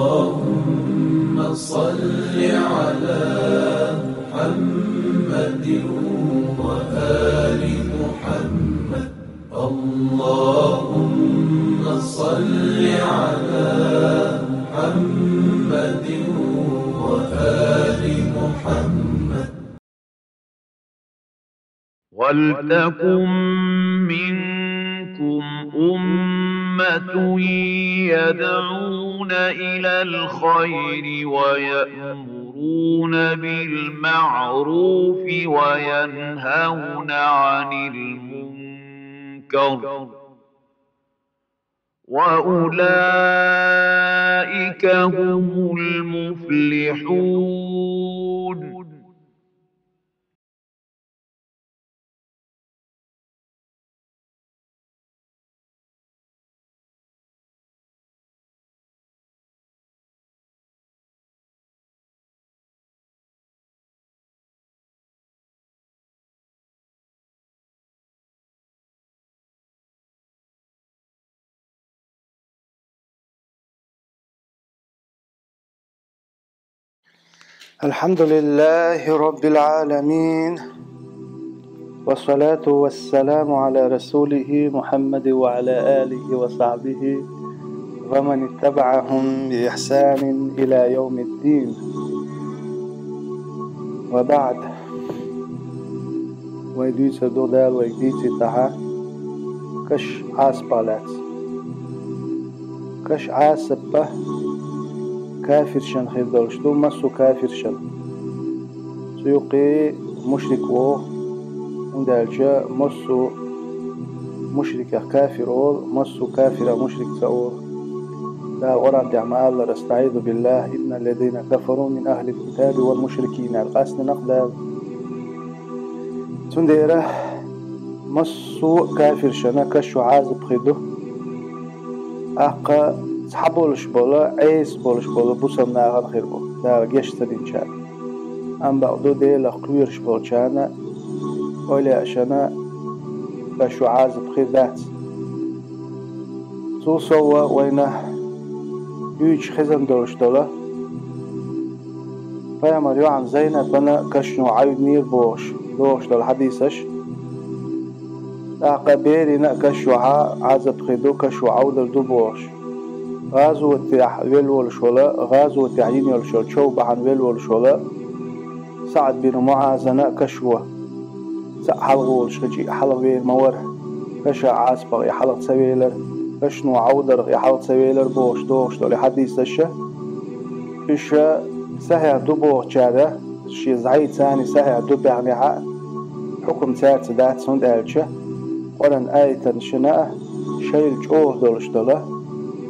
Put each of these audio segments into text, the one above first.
اللهم صل على محمد وآل محمد. اللهم صل على محمد وآل محمد. ولتكن منكم أمة يدعون إلى الخير ويأمرون بالمعروف وينهون عن المنكر وأولئك هم المفلحون. الحمد لله رب العالمين، والصلاة والسلام على رسوله محمد وعلى آله وصحبه ومن اتبعهم بإحسان إلى يوم الدين. وبعد، ويديس دودال ويديس تها كش عاس بالات كش عاس به كافر شن خير دولشتو مسو كافر شن سيقي مشرك وو وندالجا مسو مشرك كافر أول مسو كافر مشرك سأول. دا قرآن تعمال استعيذ بالله إن الذين كفروا من أهل الكتاب والمشركين القاسن نقدال سنديره مسو كافر شنا كشو عازب خيدو أقا صحابولش بولا عيس بولش بولا بوسم ناغن خير بو دا جشتدين شان أم بعدو دي لقويرش بولشانا ولا أشنا بشو عازب خير ذات سو سوا وينه يوش خزن دولش دولا فيامر يوعن زينب بنا كشنو عايد نير بوش دول حديثش أقا بيرنا كشو عازب خيدو كشو عودل دو بوش غازو التيح ويلول شولا غازو التعيين يلشول شو بحن ويلول شولا سعد بن معازنا كشوة حلغول شجي حلغير مور كشا عاسبغ يحلق سويلر كشنو عودر يحلق سويلر بوش دوش دول حديث الشه إيش سهر دبو جاده شي زعيد ثاني سهر دب يعني حكم تات ذات سند الشه ولن آية شناء شيل جوه دولش دوله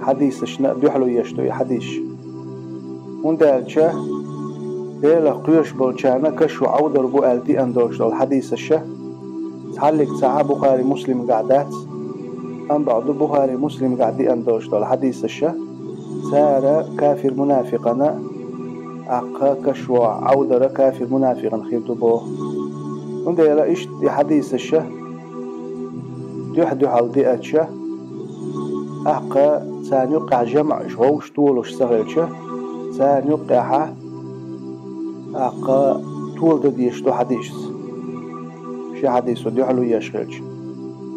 حديث شناء بيحلو يشتوي حديث وندالشه ديلا قيوش بولشانا كشو عودر بو ألدي أندولش دول حديث الشه تحلق ساعة بخاري مسلم قعدات أم بعض بخاري مسلم قعدي أندولش دول حديث الشه سار كافر منافقنا أقا كشو عودر كافر منافقا خيرتو بوه وندالة إيش دي حديث الشه ديح على أتشه أقا سان يقع جمع شوش طولش سغلشه سان يقع أقا طول ديشتو حديث شي حديث دي حلو يشغلش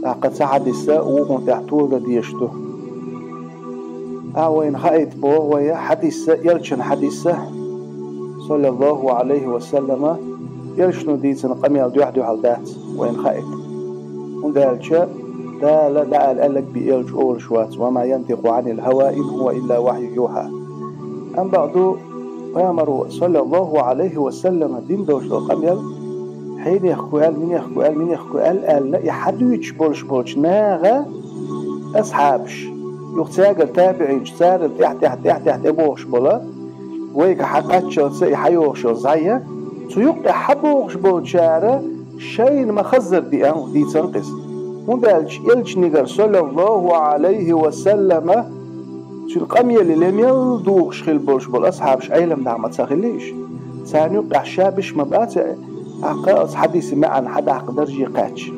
أقا سحديثة وقم تحطول ديشتو وين خايت بو ويا حديثة يلشن حديثة صلى الله عليه وسلم يلشنو ديتن قميل دي على ذات وين خايت وندالشه دا لا دا الألك بإلج أول شوات وما ينطق عن الهوى إن هو إلا وحي يوحى. أم بعدو قامروا صلى الله عليه وسلم دين دوش دو قميل حين يخوال من يخوال لا يحدوش بولش ناغا أصحابش يختاقل تابعين سار تحت بوش بولا ويك حقات شلسة يحيوش زيه سيقع حبوش بولشارة شيء مخزر دي تنقص وندالش يلش نيجر صلى الله عليه وسلم شو القمية اللي لم يلدوش خل بولش بول أصحابش عيلم دعم تساخليش ثاني يقع شابش مبقات عقاص حديث معا حدا قدرجي قاتش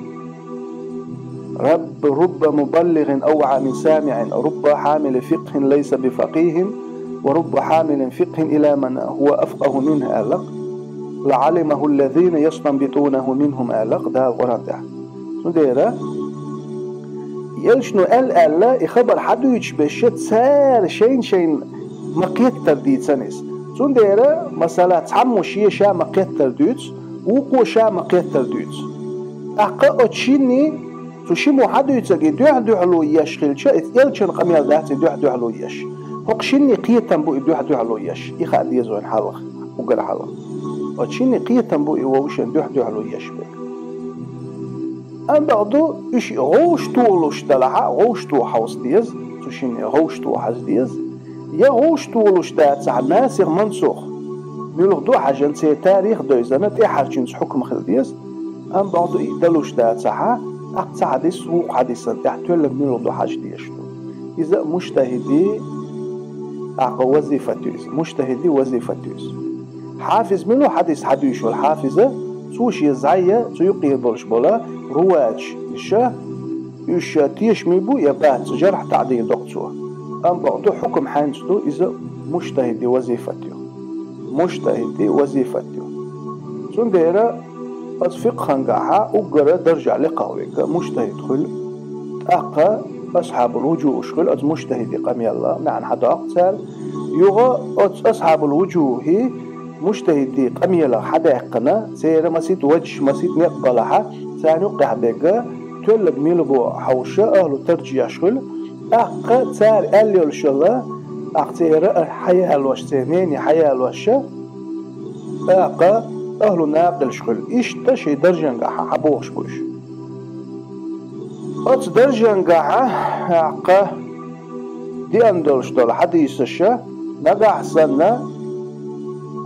رب مبلغ أوعى من سامع، رب حامل فقه ليس بفقيه، ورب حامل فقه إلى من هو أفقه منه ألق، لعلمه الذين يستنبطونه منهم ألق. ده القرآن ده نديره يلشنو ألا يخبر حدوش بشت سار شين مقيت ترديد سنس نديره مثلا تعمو شا مقيت ترديد وقو شا مقيت ترديد أقا أتشيني تشيمو حدوش تجي دوح يشغل شا يلشن قميل ذات دوح يش هقشيني قيتا بو دوح يش يخاد يزوين حلق وقر حلق أتشيني قيتا بو يوشن دوح يش أن بعضو إيش غوش طولش دلها غوش طو حوس ديز تشيني غوش طو حز ديز يا غوش طولش دات ناسخ منسوخ نلغ دو حاجة سي تاريخ دوزانة تي حاجة حكم خل ديز أن بعضو إدلوش دات ساعة أقصى حديث سوق حديثا تحتول نلغ دو حاجة ديشتو إذا مجتهدي أقا وظيفة تيز مجتهدي وظيفة تيز حافظ منه حديث حديث والحافظة سوش يزعية سيقيه بولش بولا رواج إيش تيش ميبو يبات جرح تعديل دكتور أم بعضو حكم حانستو إذا مجتهدي وظيفتيو سنديرا أصفق خنقاها وقرا درجع لقاويك مجتهد خل أقا أصحاب الوجوه شغل أز مجتهدي قمي الله معن حدا أقتال يغا أصحاب الوجوه مجتهدي قمي الله حدا يقنا سيرا مسيد وجه مسيد يقبلها ثاني وقع بيقى تولد ميلبو حوشة أهلو ترجي يشغل أقا تار أليو الشلا أقتير حياة الوش ثانيني حياة الوش أقا أهلو ناقل شغل إيش تشي درجنقاها حبوش بوش أتس درجنقاها أقا دي أندولش دول حديثة نقع سنة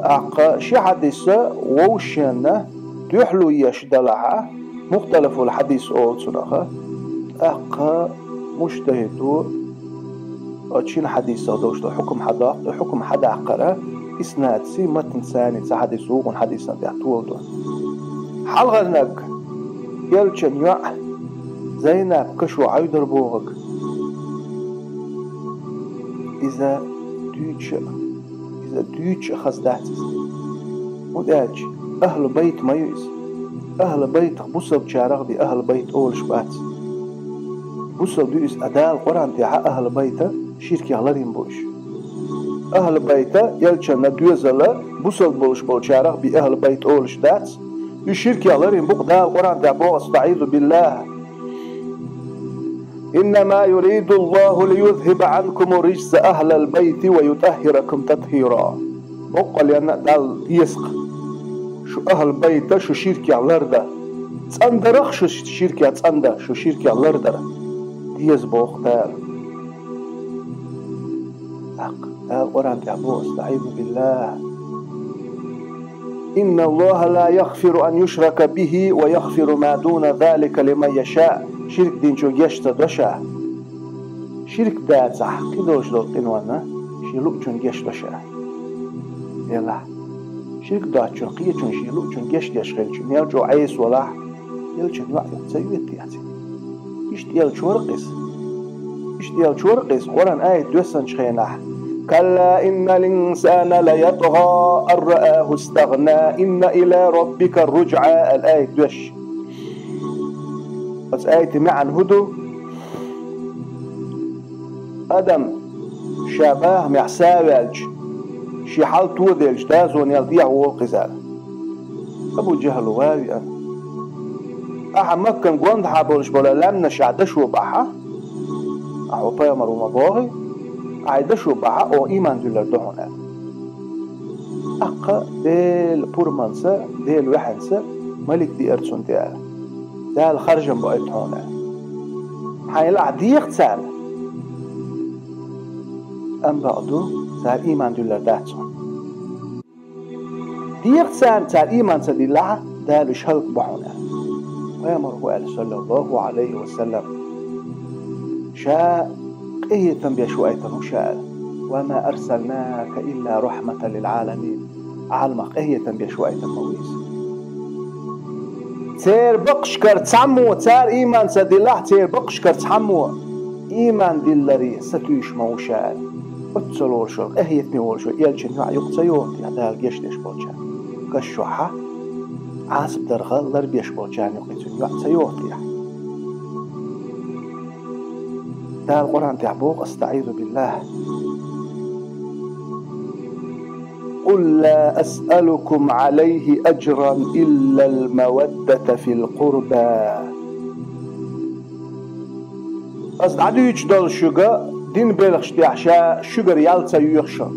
أقا شي حديثة ووشينا تحلو يشدلها مختلف الحديث أول صراحة أقا مجتهدو أتشين حديثة دوشتو حكم حدا عقرة إسناد سي متن ثاني تحديثو حديثا تحتول دو حلغة نك يلشن يوع زينب كشو عيدر بوغك إذا دوتش خزداتس وداج أهل بيت ما يؤس أهل بيت بوصل شارع دي أهل بيت أول شبات بوصل ديس أداء القرآن تاع أهل بيت شركة علىهم بوش أهل بيت يلشن ندوزلا بوصل بوش شارع بأهل بيت أول شبات الشركة علىهم بوق دا القرآن تاع بوق استعيذ بالله إنما يريد الله ليذهب عنكم رجس أهل البيت ويطهركم تطهيرا بوق لأن دال يسق شو أهل بيت شو شركة على الأرض تصندرخ شو شركة تصندر شو شركة على الأرض ديز بوق دال القرآن تعبوه استعيذ بالله إن الله لا يغفر أن يشرك به ويغفر ما دون ذلك لمن يشاء شرك دين شو يشتدشا شرك دات صح كدوش دول قنوانا شيلوك شون يشتدشا يلا شرك دات شرقية شون شيلوك شون يشتدشغل شون يلجو عيس ولا يلجن وعي سيويت ياتي يشتيال شورقس قرآن آية دوسن شخيناح كلا إن الإنسان ليطغى أن رآه استغنى إن إلى ربك الرجعى الآية دوش بس آية معن هدو أدم شاباه معساوالج شي حال تودلج دازون يلديع والقزال أبو جهل واوي أحا مكن قوند حابولش بولا لم نشعدشو بحا أحو بيامر ومباغي عيدشو بحا أو إيمان دولار دهونا أقا ديل بورمانسا ديل وحنسا ملك دي أرسون ديال ديال خرجن بقيت هونا حيلا ديق تسال أم بعدو سال إيمان دولار دهتون ديق تسال إيمان سدي لها ديال شهلق بحونا ويامر وقال صلى الله عليه وسلم شاء إيه تنبيه شوية وشاء وما أرسلناك إلا رحمة للعالمين علمك إيه تنبيه شوية مويس تير بقشكر تسمو تار إيمان سديله تير بقشكر تسمو إيمان دلري ستوش موشال أتصلور شو أهيتني ورشو يلجن يقصيوه هذا الجيش بولجان كالشوحة عاصب درغل لربيش بولجان يقصيوه ده القرآن تعبوق استعيذ بالله قل لا أسألكم عليه أجرا إلا المودة في القربى أصدعدو يجدل شغا دين بلغش ديحشا شغر يالتا يخشن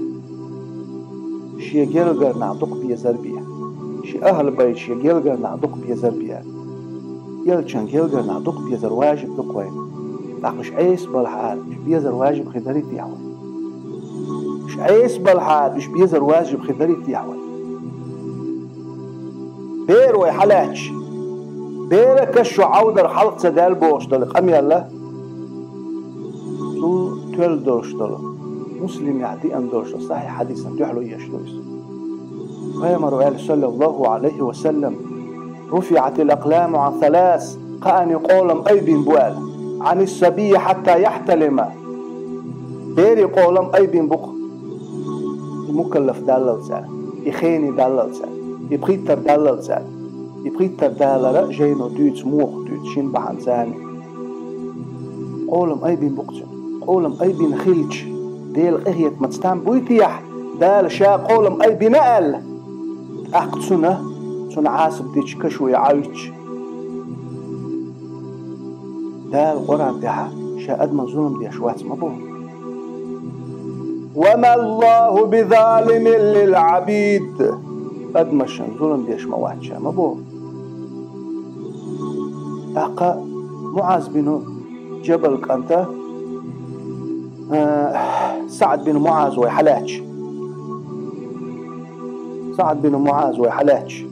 شي جلغر نعدق بيزربيا شي أهل بيت شي جلغر نعدق بيزربيا يلچن جلغر نعدق بيزر واجب دقوين مش عيس بالحال مش بيزر واجب خدري تيحوي مش عيس بالحال مش بيزر واجب خدري تيحوي بير ويحلاتش بير كشو عودر حلق سدال بوش دل قمي الله سو تول دورش دل مسلم يعدي ان دورش صحيح حديثا تحلو يشلويس غير صلى الله عليه وسلم رفعت الأقلام عن 3 قاني قولم أيدين بوال عن الصبي حتى يحتلم بيري قولم أيدين بق المكلف دلل سال يخيني دلل سال يبخيتر دلل سال يبخيتر دلل جينو دوت موخ دوت شين بحن ساني قولم أيدين بقتن قولم أيدين خلج ديل إهيت متستان بويتيح دال شا قولم أيدين أقل أحق سنة عاصب ديش كشوي عايش ده القرآن تاعها شا أدمن ظلم دي أشوات مبوه وما الله بظالم للعبيد أدمشن ظلم دي أشموات شا مبوه أقا معاذ بن جبل كانت سعد بن معاذ ويحلاتش سعد بن معاذ ويحلاتش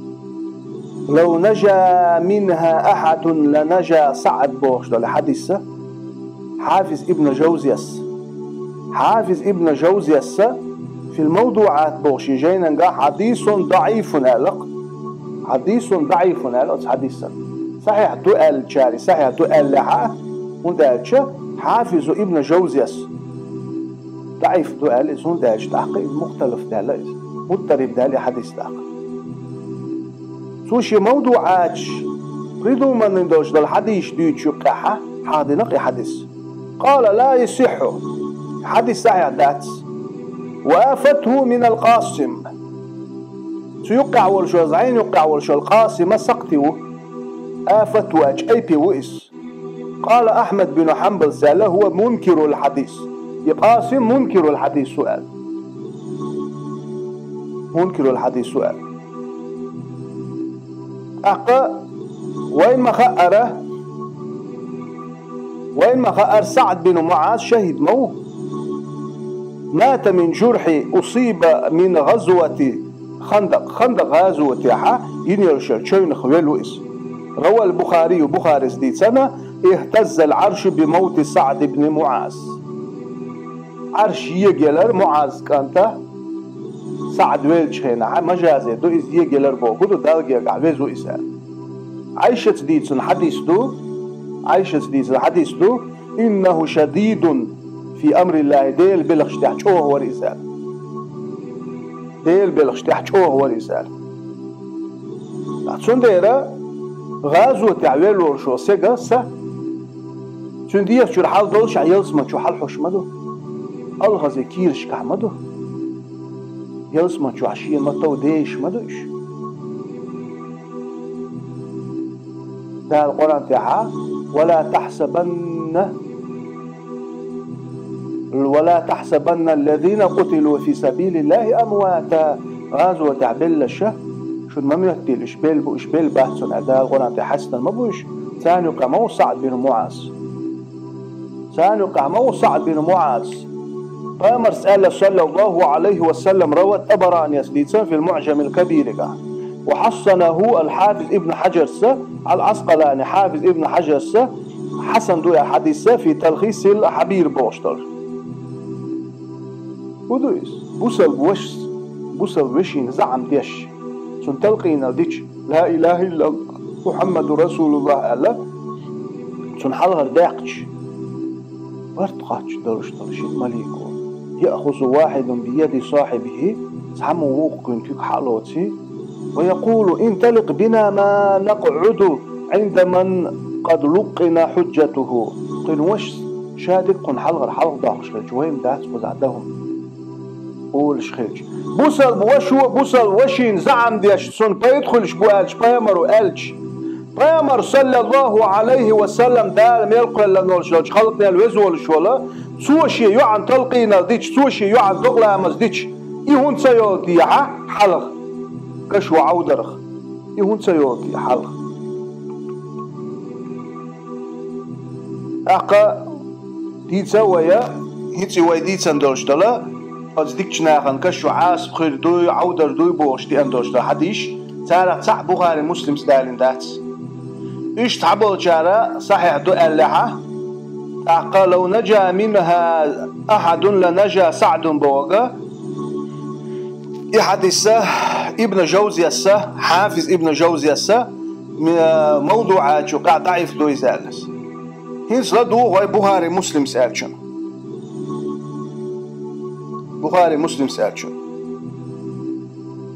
لو نجا منها أحد لنجا سعد بوش ده الحديث حافظ ابن جوزيس في الموضوعات بوش جينا نقا حديث ضعيف ألق حديث صحيح تقل شاري صحيح تقل لها وندالش حافظ ابن جوزيس ضعيف تقل إذن دالش تحقيق مختلف دالش مضطرب دالي حديث تحقيق سوشي موضوعات ريدو من ندوش دل حديث ديت شقحة حادي نقي حديث قال لا يصح حديث صحيح ذات وافته من القاسم سيقع والشو زعين يقع والشو القاسم سقطه آفته أي وئس قال أحمد بن حنبل سأله هو منكر الحديث يقاسم منكر الحديث سؤال منكر الحديث سؤال أقا وين ما خأر سعد بن معاذ شهد موه مات من جرح أصيب من غزوة خندق غزوة ينيرشر شين خويل وإس روى البخاري وبخاري سديد سنة اهتز العرش بموت سعد بن معاذ عرش يجلر معاذ كانت سعد ويلشينا مجازي دو إز يجلر بوكو دو دالجيك عبيزو إسان عيشة سديد حديث دو إنه شديد في أمر الله ديل بلغش تحجوه ورئيسان لاتسون ديرا غازو تعويل ورشو سيغا سا تون ديف شو الحال دولش يلسما شو حال حشمدو الغازي كيرش كحمدو يلسما شو عشية متو ديش مدوش ده القرآن تاعها ولا تحسبن الذين قتلوا في سبيل الله أمواتا غازو تعبل الشه شو ما يهتل إشبيل بحثن هذا القرآن تحسن المبوش ثاني قاموا سعد بن معاذ قام رسالة صلى الله عليه وسلم روت أبراني سديدسان في المعجم الكبير وحسنه الحافظ ابن حجر العسقلاني حافظ ابن حجر حسن دويا حديث في تلخيص الحبير بوشتر ودويس بوسل وشين زعم ديش سن تلقينا ديش لا إله إلا الله محمد رسول الله ألا تون حلغر داقش برتقاتش درش مليكو يأخذ واحد بيد صاحبه سحمو وقن تيك حالوتي ويقول انطلق بنا ما نقعد عند من قد لقنا حجته قنوش شادق قن حلغر حلغ داقش لجوهم داعت وزعدهم قول شخيج بوصل وشين زعم ديش سون بيدخلش بوالش بيامرو ألش بيامر صلى الله عليه وسلم دال ميلقل لنولش خلقنا الوزولش ولا سوشي يعن تلقينا ديش سوشي يعن دقلا مزديش يهون سيوتي حلغ كشو عودرخ يهون سيوتي حلغ أقا ديتسا ويا هيتسي ويا ديتسا ندولش دلا أزديكش ناخن كشو عاس بخير دوي عودر دوي بوش دي اندولش دلا حديش تارق صح بخاري مسلم سدالين دات إيش تعبول جارة صحيح دو ألعة أقا لو نجا منها أحد لنجا سعد بوغا يحدث ابن جوزي السه حافظ ابن جوزي السه موضوعات قاعد ضعيف دو يزالس هنس لدو غاي بخاري مسلم سألشن بخاري مسلم سألشن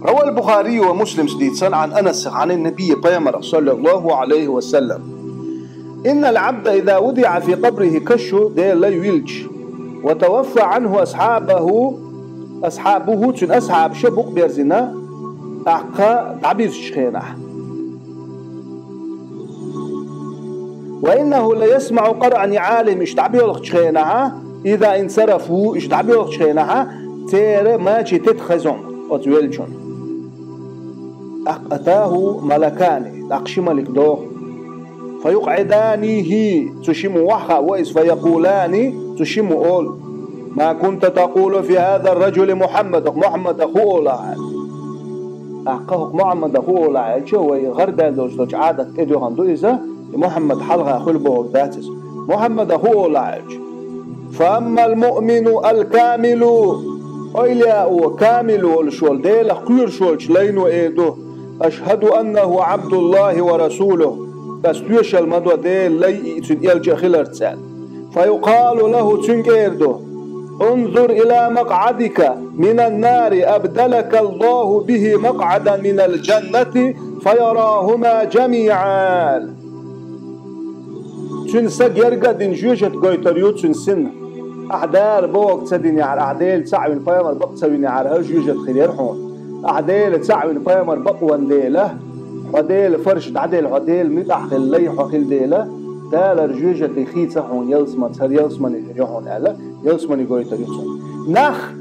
روى البخاري ومسلم سديدسا عن أنس عن النبي بيامر صلى الله عليه وسلم إن العبد إذا وضع في قبره كشو دي لا يلج وتوفى عنه أصحابه تن أصحاب شبق بيرزنا أعقى دعبير شخينة وإنه ليسمع قرع نعالم اشتعبير شخينة إذا انصرفوا اشتعبير شخينة تير ما تتخزون وتويلجون أتاه ملكان أقشي ملك دوغ فيقعدانه تشم وحا وإذ فيقولان تشم أول ما كنت تقول في هذا الرجل محمد أخوه لعال أحقه محمد أخوه لعال شو يغرد دوش عادة إدوغان دوئزة محمد حلغة أخو البوغ ذاتس محمد أخوه لعال فأما المؤمن الكامل أيلياء كامل والشول ديل خير شول شلين وإيدو أشهد أنه عبد الله ورسوله بس تيش المدوى ديل لي يلجأ خلرتسان فيقال له تنكيردو انظر إلى مقعدك من النار أبدلك الله به مقعدا من الجنة فيراهما جميعا تنسق يرقد نجوشة قيتريو تنسن أحدار بوق تسديني على أعديل تسعوين فيامر بق تسويني على هجوجة خير حون أعديل تسعوين فيامر بق وانديله حديل فرش عديل حديل متحق اللي حقيل ديله دال رجوجة خيتة حون يلسمن سر يلسمن يحون ألا يلسمن يقول تريسون نخ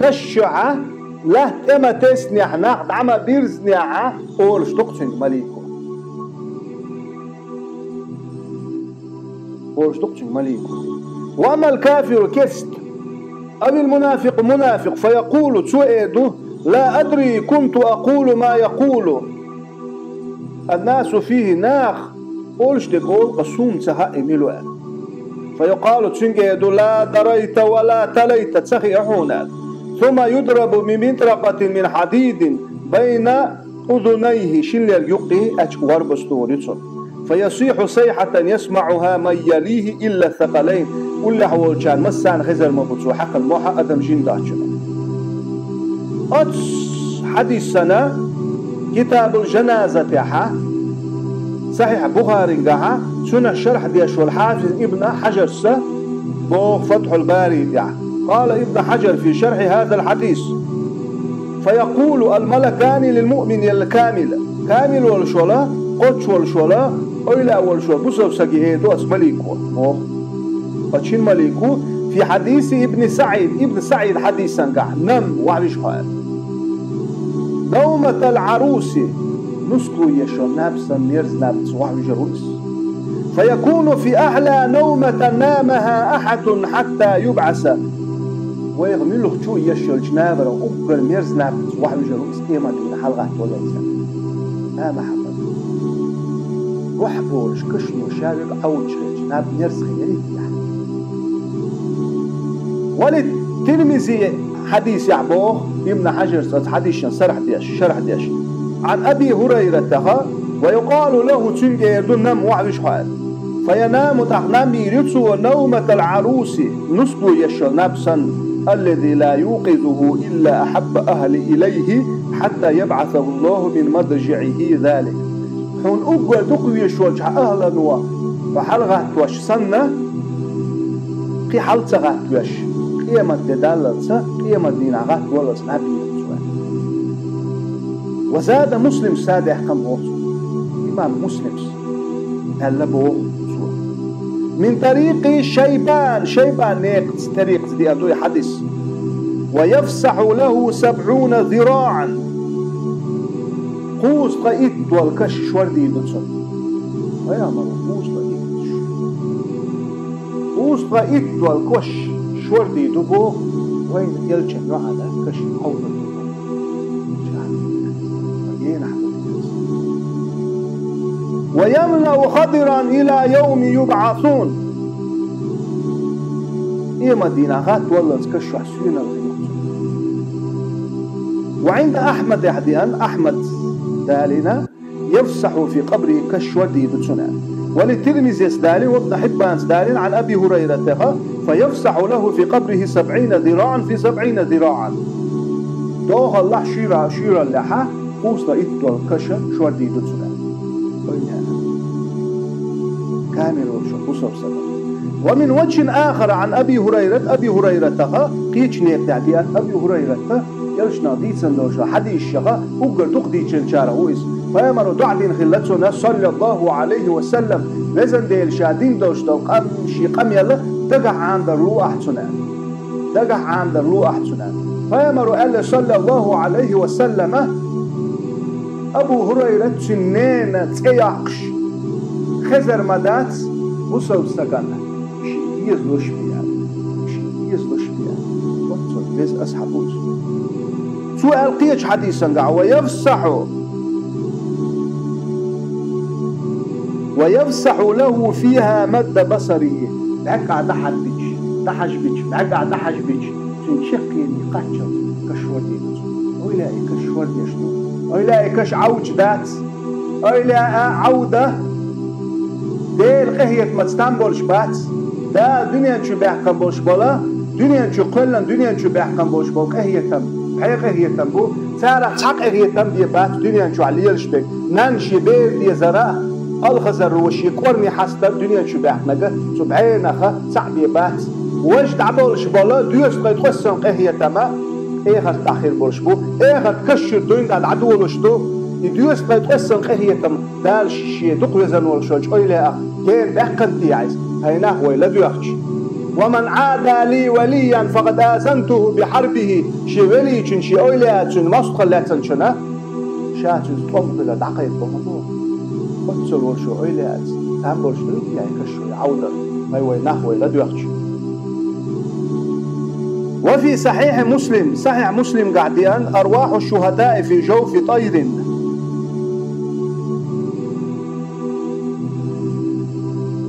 كشعة له إما تسنيح نخ دعما بيرزنيحة أول شتقتن مليكو أول شتقتن مليكو وأما الكافر كست أبي المنافق منافق فيقول تسوئده لا أدري كنت أقول ما يقول الناس فيه ناخ قولش تقول قصوم تهائي ملوان فيقال تسنجيدو لا دريت ولا تليت تسخي أحونا ثم يضرب بمطرقة من حديد بين أذنيه شلر يقي أشوار بستوريتون فيصيح صيحة يسمعها من يليه إلا الثقلين كل حول كان مسان خزر مبطو حق الموحى أدم جين داتشنا أتس حديث سنة كتاب الجنازة تاعها صحيح بخاري قاها سنة شرح ديش والحافظ ابن حجر بوغ فتح الباري ديها قال ابن حجر في شرح هذا الحديث فيقول الملكان للمؤمن الكامل كامل والشولا قدش والشولا أولا والشولا بصر سجيهيدو أسمليكو أتشين مليكو في حديث ابن سعيد حديثا قاها نم وعليش حال نومة العروس نسكو يشو نابسا ميرز نابس وحوي جروس فيكون في أعلى نومة نامها أحد حتى يبعث ويغمله شو يشو الجنابر وأبقر ميرز نابس وحوي جروس إيما دون حلقة ولا إنسان ما محمد وحبولش كشنو شارق عود شريج ناب ميرز خيري يعني وللترمذي حديث يعبوه ابن حجر حديث شرح ديش عن أبي هريرة ويقال له تنجير نم وعبش حال فينام تحنم يرسو نومة العروس نسبو يشل نفسا الذي لا يوقظه إلا أحب أهل إليه حتى يبعثه الله من مضجعه ذلك حون أقوى تقوي شوجه أهلا وحلغة وش سنة قي حلتغة وش قيمة دلالة قيمة دينغة ولس نبي وزاد مسلم ساد يحكم غوصه إمام مسلم هلبوه من طريق شيبان نيقت طريق دي أدوي حديث ويفسح له 70 ذراعا قوس قائد والكش شوردي بتصل ويا مرو قوس قائد والكش شوردي دبو وين يلجن على كش حول ويملأ خضرا إلى يوم يبعثون إيه مدينة والله تكشف حسين وعند أحمد يحديان أحمد دالنا يفسح في قبره كشودي بتسنان وللترمذي يسدالي وابن حبان يسدالي عن أبي هريرة فيفسح له في قبره 70 ذراعا في 70 ذراعا دوغ الله شيرا لها قوسنا إدوال كشا شودي بتسنان كامل وشخص ومن وجه آخر عن أبي هريرة قيش نيبتعدي أن أبي هريرة يلشنا ديتسن دوشا حديث شغا أقر تقدي چنشارة هويس فيمر دعدين خلتنا صلى الله عليه وسلم وزن ديل شادين دوشتا وقمشي قميلا دقع عند الروح أحسنان فيمر قال صلى الله عليه وسلم أبو هريرة سنين تياقش خزر مدات وصل سكنه يزلوش بيها وصل بيز أصحابوش سؤال قيش حديثا ويفسح له فيها مد بصري بقع دحج بيج تنشقي قاتشل كشوتي ويلاقي كشوت يشنو ويلاقي كش عوج ذات ويلاقي عودة ديل قهية ما تستنبولش بات دا دنيا شو بيحكم بوش بولا دنيا شو قلن دنيا شو بيحكم بوش بول قهية تم قهية تم بو سارة حق قهية تم دي بات دنيا شو عليلش بك نانشي بير دي زراء الخزر وشي قرني حستا دنيا شو بيحكمك سبعينخ صعبي بات وش دعبولش بولا دوست بيتوسن قهية تما ايه خد تأخير بولش بو ايه خد كشر دوين دا العدولش دو يدوست بيتوسن قهية تم دالش شي دقوي زنول شوش اويلا اخ كين بحقنتي عايز هيناه ويلا دوخش ومن عادى لي وليا فقد آذنته بحربه شي ولي شي اويلا تشن مسخ لا تنشنا شاتن طمبل دقيق بمضوع وتصل وشو اويلا تامبل شو يعني كشو عوده ايوه نحو ويلا دوخش وفي صحيح مسلم قاعدين أرواح الشهداء في جوف طير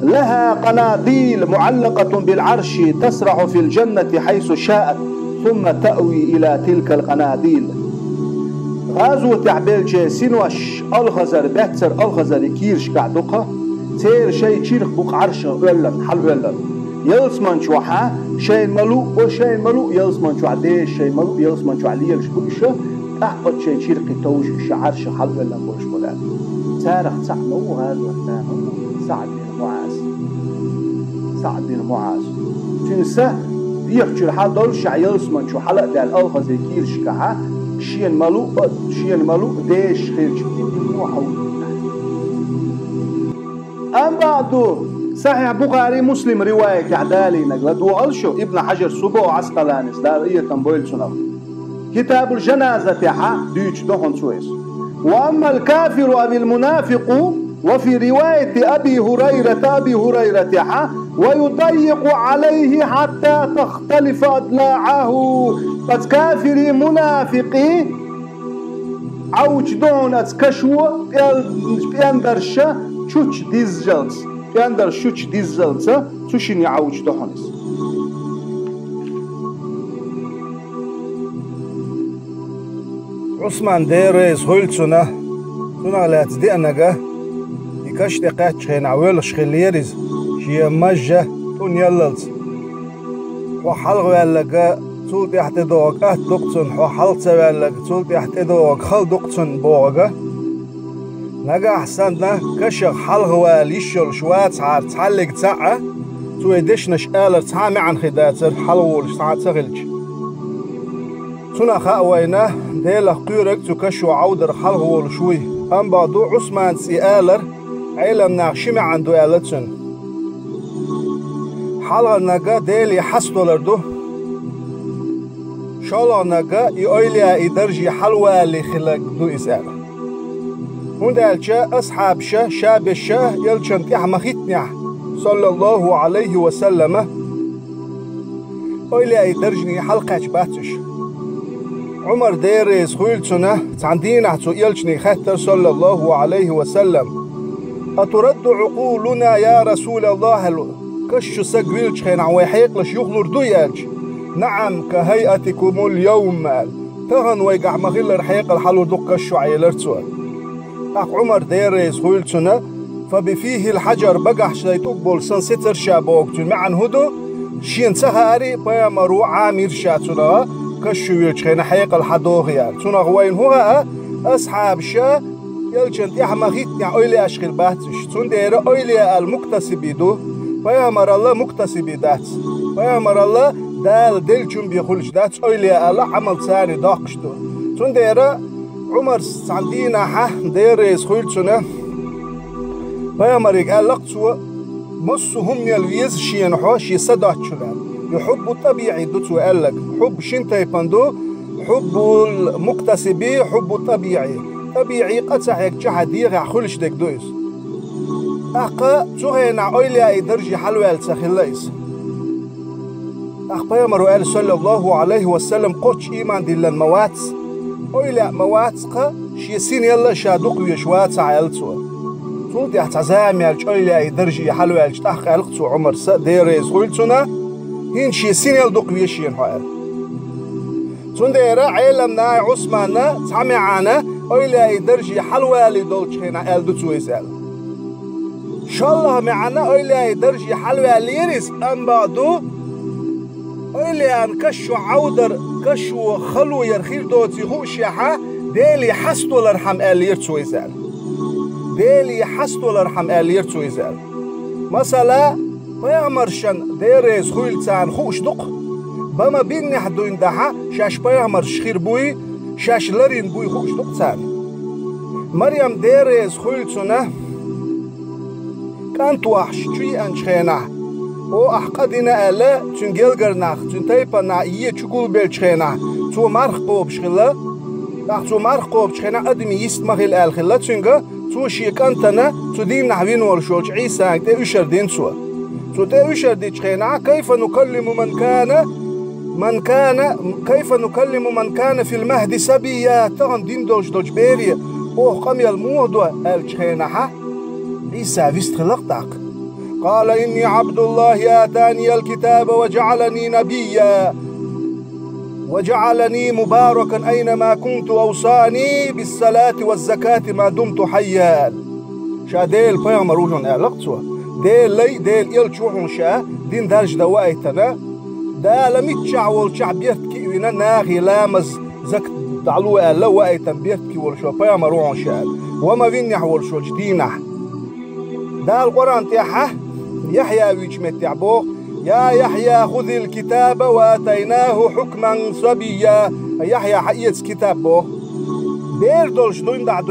لها قناديل معلقة بالعرش تسرح في الجنة حيث شاءت ثم تأوي إلى تلك القناديل غازو تعبيل سينوش الخزر بكتر الخزر كيرش قعدوقة تير شي تشيرخ بوق عرش ولن حل ولن يلسمان شوحا شين ملو وشين ملو يلسمان شو عديش شين ملو يلسمان شو عليلش بوشة تحقد شي تشيرخ توش شعرش حل ولن بوش بولان تارخ تعمو هذا وثانه سعد بن معاذ تنسى بيخشر حال دول شعيلس من شو حلق دال الخزي كيرش كها شين ملو ديش خيرش مو حول أم بعده صحيح بخاري مسلم رواية كعدالي نقل دوالشو ابن حجر سبو عسقلانيس دارية تنبويل سنو كتاب الجنازة تحا ديش دوخن سويس وأما الكافر أو المنافق وفي رواية أبي هريرة ويضيق عليه حتى تختلف أضلاعه قد كافري منافقي عوج دون أتكشو بياندرشا شوش ديزجلس تشيني عوج دونس عثمان ديريز هولتسونا تنالات دي أنجا يكش دقات شين عويل شخليرز شيء مجة تون يللز وحلق واللقا تول تحت دوغ دقتن وحلق واللقا تول تحت دوغ خل دقتن بوغا نجا حسنا كشغ حلق واليشل شوات عار تعلق تاعه تو يدشنش آلر تعامي عن خداتر حلوولش تعتغلج تنا خاوينا ديلا قيرك تكشو عودر حلوول شوي أم بعدو عثمان سي آلر عيلم ناقشمي عندو آلتن حلق نجا ديلي حسدولر دو شالا نجا يأيليا يدرجي حلوة اللي خلق دو إسالة هندالشا أصحاب شا شاب الشا يلشن تحمخيتنيح صلى الله عليه وسلم أيليا يدرجني حلقة باتش عمر ديريز خويلتنا تعندينا تو يلشني خاتر صلى الله عليه وسلم أترد عقولنا يا رسول الله كش سقويلش خين عويحيق لش يخلر دويالش نعم كهيئتكم اليوم تغن ويقع مغيل رحيق الحلو دقشو عيلرتو أخ عمر ديريز خويلتنا فبفيه الحجر بقح شلي تقبل سنستر شابوكتون معن هدو شين سهاري بيامرو عامير شاتنا كشو يلشخين حيق الحدوغيان تنا غوين هو أصحاب شا يلشن تحمخيتني أولي أشخيل باتش تون دير أولي المكتسبي دو بيامر الله مكتسبي دات بيامر الله دال دلشن بيخلش دات أولي الله عمل ثاني داقش دو تون دير عمر سعندينا ها دير يسخيلتنا بيامر يقال لقتو مصهم يلويز شين حوش يصدع شلال يحب طبيعي دوتو قالك حب شنتي باندو حب المكتسبي حب طبيعي طبيعي قطع يك جحدير خلش دك دويس أقا تغينا أوليا يدرجي حلوة التخليس أخبا يمرو صلى الله عليه وسلم قرش إيمان دي الموات أوليا مواتقا شيسين يلا شادوق ويشوات عيالتو تولد يحتزامي أوليا يدرجي حلوة التخ ألقتو عمر ديريز غيلتونا هين شيسين يلدوق ويشين حوال تنديرا عيلمنا عثماننا تعمي عانا أوليا يدرجي حلوة لدولش خينا ألدوتو يسال شاء الله معنا أوليا يدرجي حلوة ليرس أم بعدو أوليا انكشو عودر كشو خلو يرخيل دوتي خوشيحا ديلي حستو لرحم أليرتو يسال ديلي حستو لرحم أليرتو يسال مثلا بيامرشن ديريز خويلتان خوش دق بما بيني حدو اندحا شاش بيامر شخير بوي شاش لرين بوي خوش دق تان مريم ديريز خويلتنا كانت وحش تشي انشخينا او احقادنا الا تنجلغرناخ تنتيبنا ايه تشكول بيلشخينا تو مرخ قوب شخلا تو مرخ قوب شخينا ادمي يستمغل الخلا تنجا تو شيكانتنا تدين نحوين ورشوش عيسى تي اشردين سوا تتأشر دي تشخينا كيف نكلم من كان في المهد سبيا تغن دين دوج بيري اوه قمي الموضوع التشخينا عيسى فيست خلقتك قال إني عبد الله آتاني الكتاب وجعلني نبيا وجعلني مباركا أينما كنت أوصاني بالصلاة والزكاة ما دمت حيا شاديل بيامروجون أعلقتوا ديل يلشوحون شا دين دارج دوايتنا دا لميتشع والشع بيرتكي وينا ناغي لامز زك دعلوه ألا وايتن بيرتكي والشو بيامروجون شا وما فينيح والشو جدينح دا القرآن تيحه يحيى ويجمت تعبوه يا يحيى خذ الكتاب واتيناه حكما صبيا يحيى حقيت كتابه دير دولش دوين دا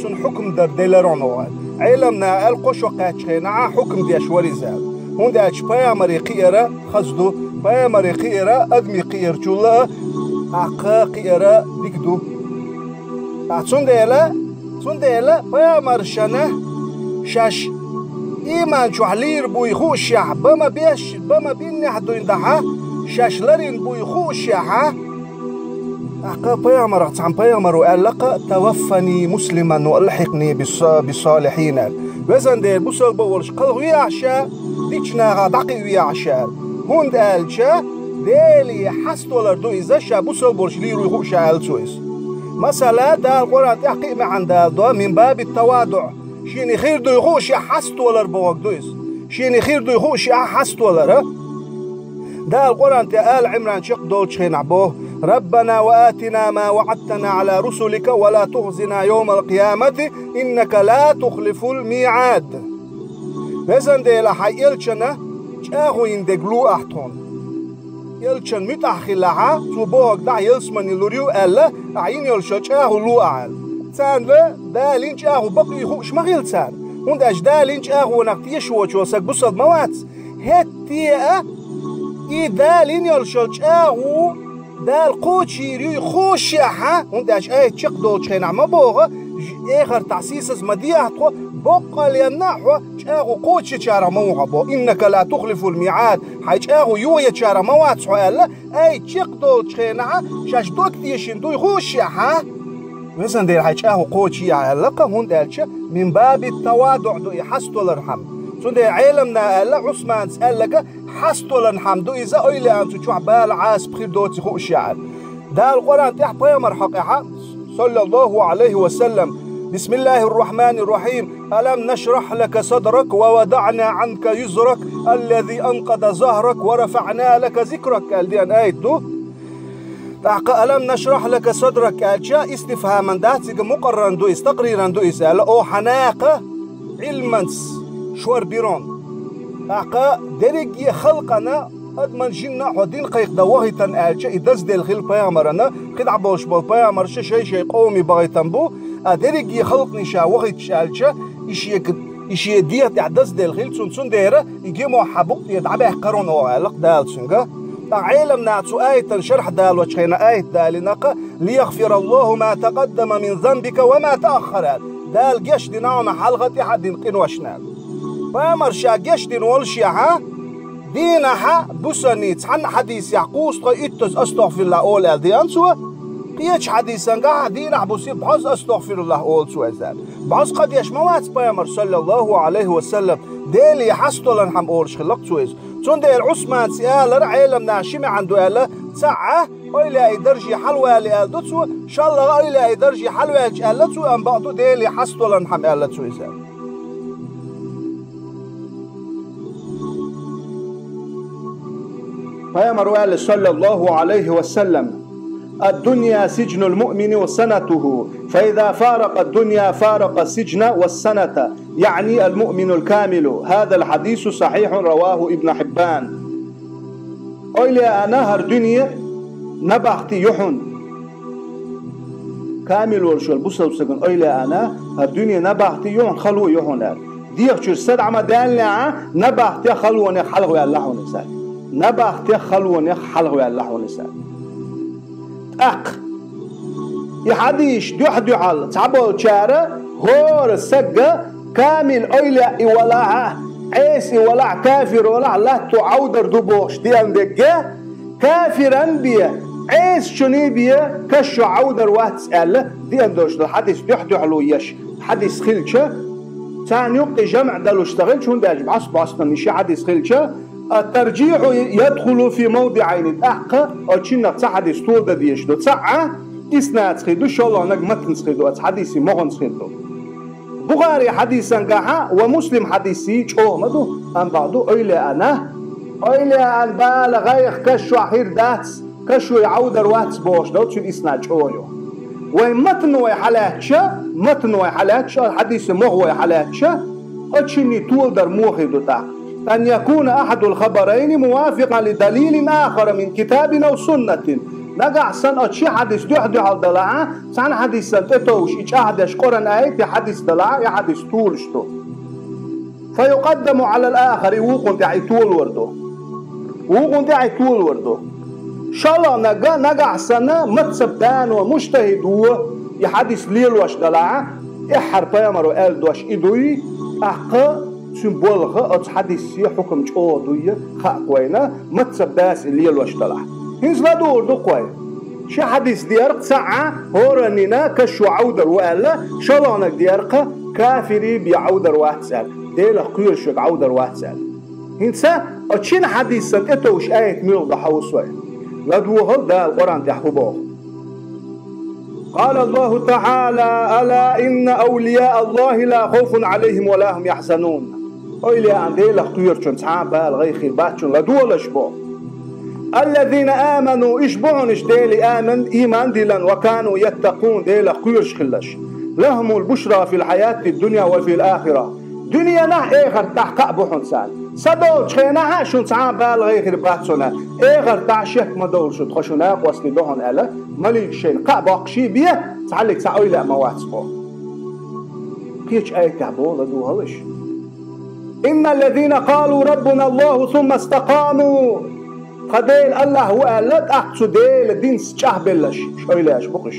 تون حكم در ديلرونو علمنا القشو قاتشينا حكم دي اشوري زال هون دا اشبايا مريقيرا خزدو بايا مريقيرا ادمي قير جولا اقا قيرا ديكدو تون ديلا بايا مرشانه شاش إيمان شوحلير بوي خوشيح بما بيني حدو يندحا شاشلرين بوي خوشيح أقا بيامر عن بيامر وقالق توفني مسلما والحقني بالصالحين وزن دير بوصل بولش قلغو يعشا ديشنا غادقي ويعشا هون دالشا ديلي حستولر دو إزاشا بوصل بولش ليرو يخوشا ألتويس مثلا دا القرآن تحقيق معن دا من باب التواضع شيني خير دو يخوش حست ولا ربوك دويس شيني خير دو يخوش حست ولا دا القرآن تآل عمران شق دول شين عبوه ربنا وآتنا ما وعدتنا على رسلك ولا تخزنا يوم القيامة إنك لا تخلف الميعاد بزن دي لحي إلشنا جاهو يندقلو أحتون إلشن متأخلها تبوك دا يلسمن اللوريو ألا عين يلشا جاهو لو أعال تان لا دا لين جاهو بقي يخوش مغيل تان هند أش دا لين جاهو نقتيش وشوسك بصد موات هتيا إذا لين يلشا جاهو دا القوتشي ريو خوشيحا هند أش أي تشق دول شين عما بوغا آخر تعسيس مديحتو بقى لينحو جاهو قوتشي تشارا موغا بو إنك لا تخلف الميعاد حي جاهو يويا تشارا موات سؤال أي تشق دول شين عما شاش دوكتيشين دوي خوشيحا مثلا دير حي جاهو قوتشي علاقة هند ألشا من باب التواضع دو يحستو الرحم سون دير عالمنا ألا عثمان سألك حستو الرحم دو إذا أيلي أنتو تشوع بالعاس بخير دوتي خوشيحا دا القرآن تحت بيامر حقيقة صلى الله عليه وسلم بسم الله الرحمن الرحيم ألم نشرح لك صدرك ووضعنا عنك يزرك الذي أنقض ظهرك ورفعنا لك ذكرك قال دي أن آية دو ألم نشرح لك صدرك أجا استفهاما داتك مقررا دو استقريرا دو إسأل أو حناقة علما شور بيرون درج خلقنا أدمن جنا حدين قيق دوهيتن أجا إدز ديل خيل بيامرنا قد عبوش بالبيامر شي قومي بغيتن بو أدرج خلقني شا وغيت شالجا إشي ديت يعدز ديل خيل سون ديرة يجيمو حبوق يدعبه قرون وعلق دال سنجا عالم ناتسو آية شرح دال وشخينا آية دالناقة ليغفر الله ما تقدم من ذنبك وما تأخر دال جيش ديناونا حلغة حد قنوشنال بامر شا جيش دين والشيعة دينها بسنيت عن حديث يعقوس قيتس أستغفر الله أول ديانسوا قيتش حديثا قاعد دينها بسيط بحظ أستغفر الله أول سوا زال بحظ قد يشموات بامر صلى الله عليه وسلم ديلي حستو لنحم أولش خلق سويز تون ديل عثمان سيالر عالم ناشمي عنده ألا تسعة أيلا أي درجي حلوة لألدتو إن شاء الله أيلا أي درجي حلوة لألدتو أن بعضو ديلي حستو لنحم ألدتو إزال فيامر صلى الله عليه وسلم الدنيا سجن المؤمن وسنته فإذا فارق الدنيا فارق السجن والسنة يعني المؤمن الكامل هذا الحديث صحيح رواه ابن حبان أولي أنا هردنيا نبختي يحن كامل ورشو البصر سكن أولي أنا هردنيا نبختي يحن خلو يحن ديك شو السدع مدان لها نبختي خلو نخلو الله ونسال نبختي خلو نخلو الله ونسال يحديش دو حال تعبوا شارع هور السجة كامل أيلا إولاع عيس إولاع كافر ولا لا تعودر دبوش دي أندقة كافر أنبياء عيس شنيبيا كشو عودر واتسأل دي أندوش الحديث دو حلو يش حديث خلشة ثاني يوقي جمع دلو اشتغلش هون داج بعصب أصلا نشي حديث خلشة الترجيح يدخل في موضعين الأحقى أو شنك حديث طول دا ديش دو تسعة إسناد سخيدو إن شاء الله أنك متن سخيدو حديثي مغن سخيدو بخاري حديثا قاحا ومسلم حديثي شو مدو أن بعضو أيلي أن بالغيخ كشو حير داتس كشو يعودر واتس بوش دو تشو إسناد شويو وين متن ويحالاتشا الحديث مغ ويحالاتشا أتشني طول در موخيدو تا أن يكون أحد الخبرين موافقا لدليل آخر من كتاب أو سنة نقع سن أتشي حديث دو حال دلعا سان حديث سن تتوش إيش أحدش قرن آيت حديث دلعا يا حديث طولشتو فيقدم على الآخر وقن دعي طول وردو شاء الله نقع سن متسبان ومجتهد هو يحديث ليل واش دلعا إحر بيامرو آل دوش إدوي أحقا سنبولغا أتس حديثي حكم جودوية خاقوينا متسباس الليل واش دلعا هنز لا دور دو قوي شي حديث ديارق ساعة هورانينا كشو عودر وقالا شلونك ديارق كافري بيعودر واتسال ديلا قيرشك عودر واتسال هنسا اتشين حديث سن اتوش آية ميل ضحوصوي لا دوهل دا القرآن تحفظوه قال الله تعالى ألا إن أولياء الله لا خوف عليهم ولا هم يحزنون أولياء عندي لختير صعب الغي خير باتشون لدول أشبه الذين آمنوا إشبعون إشديلي آمن إيمان ديلان وكانوا يتقون ديلا خيرش خلش لهم البشرى في الحياة الدنيا وفي الآخرة دنيا نه إيغر تحقق بحن سال صدوش خينا شون صعب بالغي خير باتشونا إيغر تعشك مدول شد خشناق وصل دهن ألا مليك شين قابق شي بيه تعلق سعوي لا مواتسبه كيش آية تعبو لدو هلش إن الذين قالوا ربنا الله ثم استقاموا قديل الله هو لا تأخذ ديل دين سجهبلش شويلاش بقش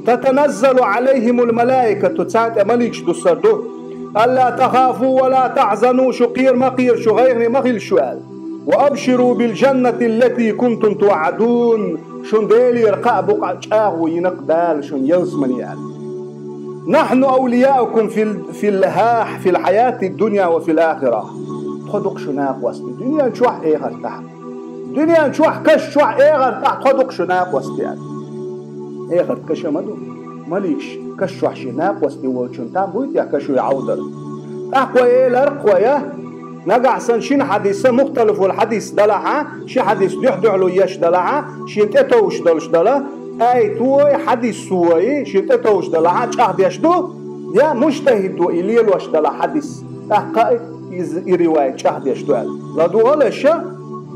تتنزل عليهم الملائكة تساعد مليكش دسردو ألا تخافوا ولا تحزنوا شقير مقير شو غيرني مغيل شوال وأبشروا بالجنة التي كنتم توعدون شون ديل يرقى بقع شاغ وينقدال شون يزمن يعني نحن أولياؤكم في الحياة الدنيا وفي الآخرة خدق شناق وسط الدنيا نشوح إيغر تحت دنيا نشوح كش شوح إيغر تحت خدق شناق وسط يعني إيغر كش مدو مليش كش شوح شناق وسط وشن تابويت يا كشو يعودر أقوى إيه لرقوية نقع سنشين حديثة مختلف والحديث دلعها شي حديث يحدع له يش دلعها شي انتتوش دلش دلع أي توي حديث سوي شي انتتوش دلعها شهد يشدو يا مجتهد وإليل وش دلع حديث أحقائق رواية شهد يشدو لا دوغلش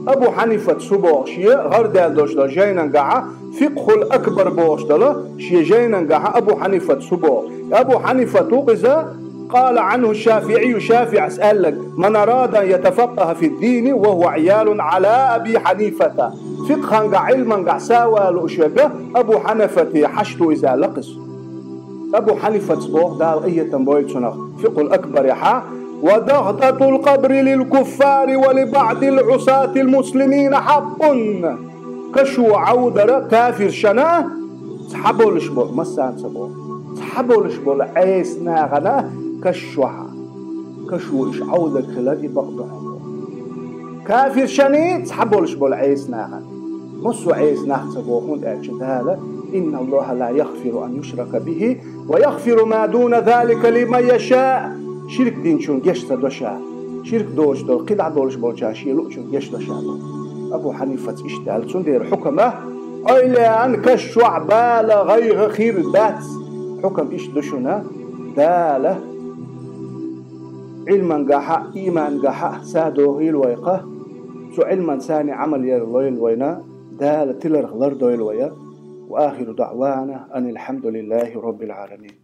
أبو حنيفة سبوغ شي غير دال دوش دل جينا نقع فقه الأكبر بوش دل شي جينا نقع أبو حنيفة سبوغ أبو حنيفة توقظ قال عنه الشافعي شافع أسألك من أراد أن يتفقه في الدين وهو عيال على أبي حنيفة فقها علما ساوى لأشياء أبو حنيفة حشت إذا لقص أبو حنيفة سبوغ دال إيه تنبويت سنخ فقه الأكبر يحا وضغطة القبر للكفار ولبعض العصاة المسلمين حق كشو عودر كافر شنا تحبوا لشبوغ مسان سبوغ تحبوا لشبوغ عيس ناغنا كشوها كشوش عودك خلال بقضهم كافر شني تحبوا لشبوغ عيس ناغنا مصو عيس ناغ سبوغون أجد هذا إن الله لا يغفر أن يشرك به ويغفر ما دون ذلك لمن يشاء شرك دين شون جشت دوشا شرك دوش دول قدع دولش بوجا شيلو شون جشت دوشا أبو حنيفة اشتغل شون دير حكمه أيلا أن كشوع بالا غير خير بات حكم إيش دوشنا داله علما قاحا إيمان قاحا سادو هيل ويقه سو علما ثاني عمل يرلويل وينا داله تلر غلر دويل ويا وآخر دعوانا أن الحمد لله رب العالمين.